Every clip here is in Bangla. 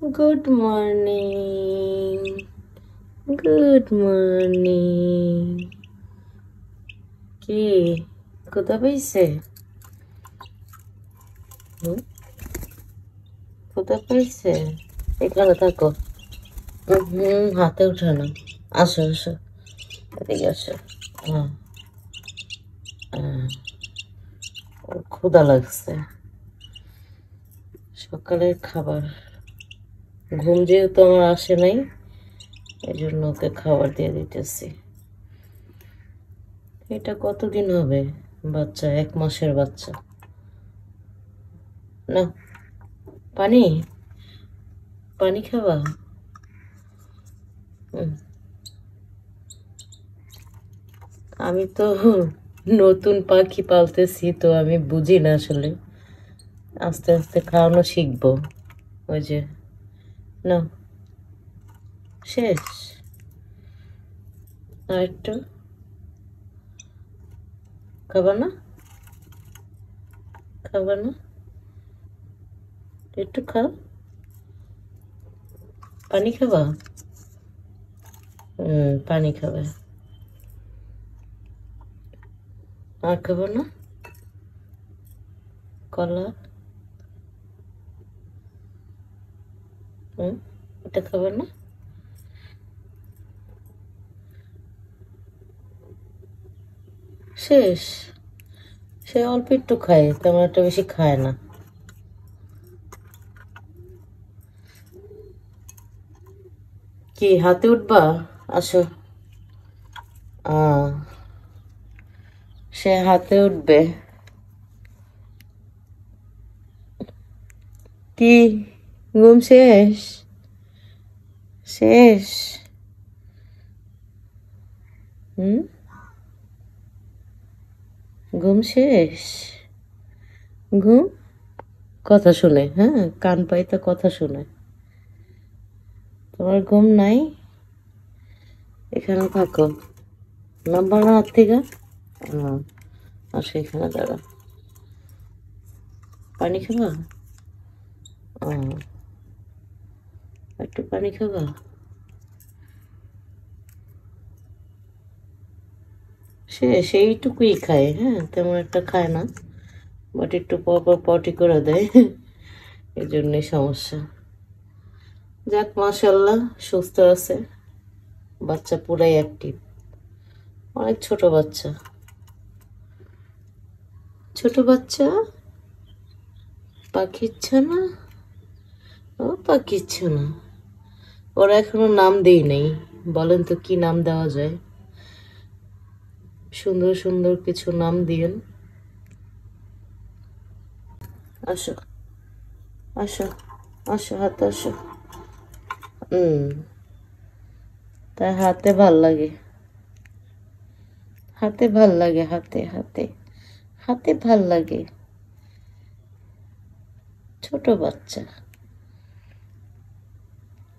Good morning, good morning. কি কোথা পাইছে? কোথা পাইছে? এখানে থাকো। হাতে উঠানো। আসো আসো, এদিকে আসো। হ্যাঁ, ওর ক্ষুধা লাগছে। সকালের খাবার, ঘুম যেহেতু আমার আসে নাই, এই জন্য ওকে খাবার দিয়ে দিতেছি। এটা কতদিন হবে? বাচ্চা, 1 মাসের বাচ্চা। না, পানি, পানি খাবা? হুম, আমি তো নতুন পাখি পালতেছি, তো আমি বুঝি না আসলে। আস্তে আস্তে খাওয়ানো শিখবো। ওই যে, না, শেষ। আর একটু খাবা না? খাবা না? একটু খাও। পানি খাবা? পানি খাবে। আর খাবো না? কলা? হুম, এটা খাবে না? শেষ। সে অল্প একটু খায়, তেমন একটা বেশি খায় না। কি হাতে উঠবা? আসো। আহ সে হাতে উঠবে। কি, ঘুম শেষ? শেষ? হুম, ঘুম শেষ? ঘুম, কথা শুনে, হ্যাঁ, কান পাইতে কথা শুনে। তোমার ঘুম নাই? এখানে থাকো। নাম্বার না হাত থেকে। আসো, এখানে দাঁড়া। পানি খাবা? আহ, একটু পানি খাবা? সে সেইটুকুই খায়, হ্যাঁ, তেমন একটা খায় না। বাট একটু পর পর পটি করে দেয়, এই জন্যই সমস্যা। যাক, মাশাল্লাহ, সুস্থ আছে। বাচ্চা পুরাই অ্যাক্টিভ। অনেক ছোট বাচ্চা। ছোট বাচ্চা, পাখির ছানা। ও পাখির ছানা। ওরা এখনো নাম দেই নাই। বলেন তো কি নাম দেওয়া যায়? সুন্দর সুন্দর কিছু নাম দিয়েন। আসো, আসো, আসো, হাতে আসো। হুম, তাই হাতে ভাল লাগে। হাতে ভাল লাগে, হাতে হাতে হাতে ভাল লাগে। ছোট বাচ্চা।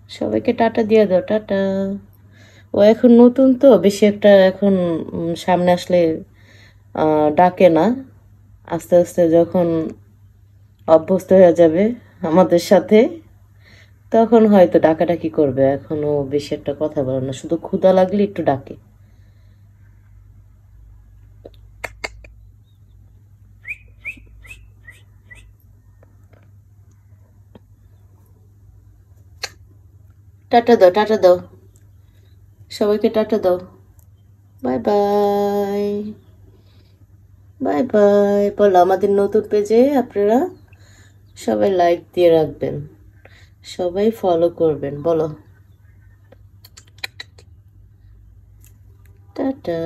সবাইকে টাটা দিয়ে দাও, টাটা। ও এখন নতুন তো, বেশি একটা এখন সামনে আসলে ডাকে না। আস্তে আস্তে যখন অভ্যস্ত হয়ে যাবে আমাদের সাথে, তখন হয়তো ডাকাডাকি করবে। এখনো বেশি একটা কথা বলে না, শুধু ক্ষুধা লাগলে একটু ডাকে। টাটা দাও, টাটা দাও। সবাইকে টাটা দাও। Bye bye. বাই বাই বলো। আমাদের নতুন পেজে আপনারা সবাই লাইক দিয়ে রাখবেন, সবাই ফলো করবেন, বলো। টাটা।